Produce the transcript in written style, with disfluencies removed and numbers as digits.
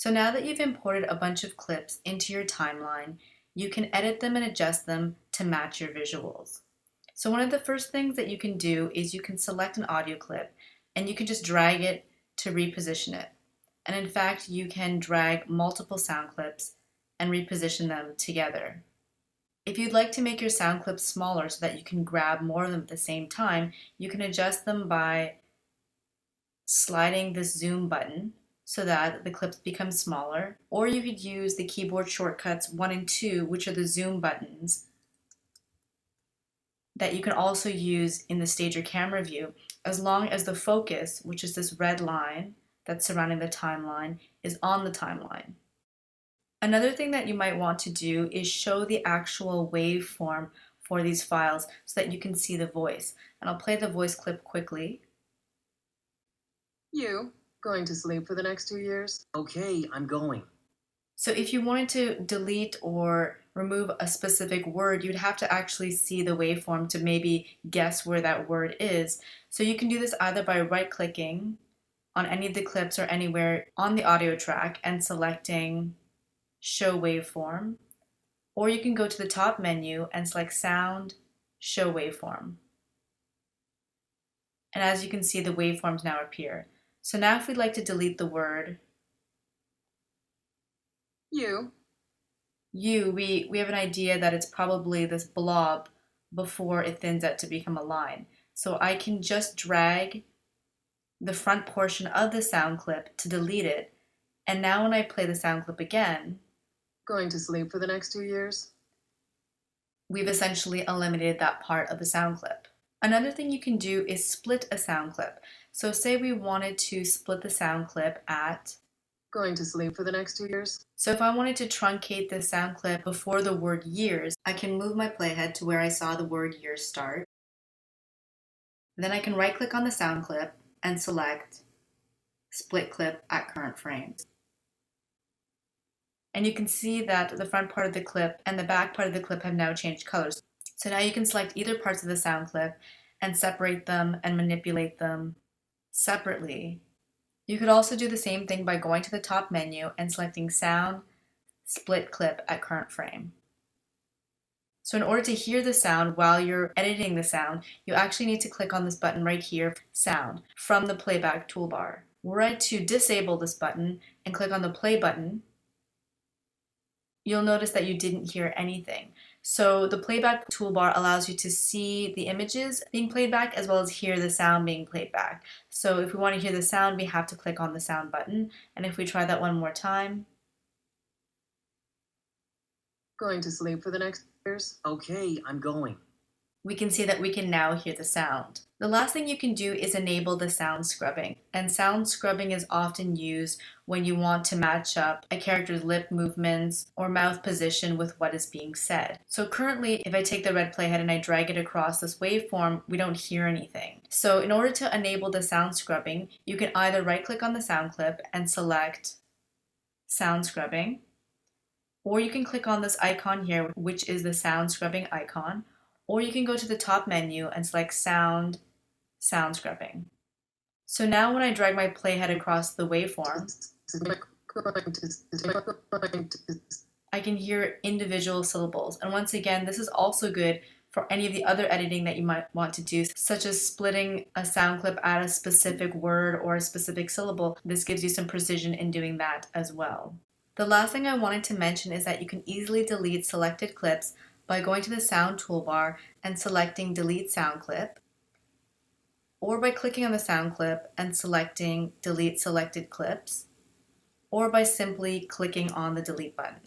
So now that you've imported a bunch of clips into your timeline, you can edit them and adjust them to match your visuals. So one of the first things that you can do is you can select an audio clip and you can just drag it to reposition it. And in fact, you can drag multiple sound clips and reposition them together. If you'd like to make your sound clips smaller so that you can grab more of them at the same time, you can adjust them by sliding this zoom button so that the clips become smaller, or you could use the keyboard shortcuts 1 and 2, which are the zoom buttons that you can also use in the stage or camera view, as long as the focus, which is this red line that's surrounding the timeline, is on the timeline. Another thing that you might want to do is show the actual waveform for these files so that you can see the voice. And I'll play the voice clip quickly. You going to sleep for the next 2 years? Okay, I'm going. So if you wanted to delete or remove a specific word, you'd have to actually see the waveform to maybe guess where that word is. So you can do this either by right-clicking on any of the clips or anywhere on the audio track and selecting Show Waveform, or you can go to the top menu and select Sound, Show Waveform. And as you can see, the waveforms now appear. So now if we'd like to delete the word You we have an idea that it's probably this blob before it thins out to become a line. So I can just drag the front portion of the sound clip to delete it. And now when I play the sound clip again, going to sleep for the next 2 years? we've essentially eliminated that part of the sound clip. Another thing you can do is split a sound clip. So say we wanted to split the sound clip at Going to sleep for the next 2 years? So if I wanted to truncate the sound clip before the word years, I can move my playhead to where I saw the word years start. Then I can right click on the sound clip and select split clip at current frames. And you can see that the front part of the clip and the back part of the clip have now changed colors. So now you can select either parts of the sound clip and separate them and manipulate them separately. You could also do the same thing by going to the top menu and selecting Sound, Split Clip at Current Frame. So in order to hear the sound while you're editing the sound, you actually need to click on this button right here, Sound, from the playback toolbar. Were I to disable this button and click on the play button, you'll notice that you didn't hear anything. So the playback toolbar allows you to see the images being played back as well as hear the sound being played back. So if we want to hear the sound, we have to click on the sound button. And if we try that one more time. Going to sleep for the next years? Okay, I'm going. We can see that we can now hear the sound. The last thing you can do is enable the sound scrubbing. And sound scrubbing is often used when you want to match up a character's lip movements or mouth position with what is being said. So currently, if I take the red playhead and I drag it across this waveform, we don't hear anything. So in order to enable the sound scrubbing, you can either right-click on the sound clip and select sound scrubbing, or you can click on this icon here, which is the sound scrubbing icon, or you can go to the top menu and select Sound, Sound Scrubbing. So now when I drag my playhead across the waveform, I can hear individual syllables. And once again, this is also good for any of the other editing that you might want to do, such as splitting a sound clip at a specific word or a specific syllable. This gives you some precision in doing that as well. The last thing I wanted to mention is that you can easily delete selected clips by going to the sound toolbar and selecting Delete Sound Clip, or by clicking on the sound clip and selecting Delete Selected Clips, or by simply clicking on the delete button.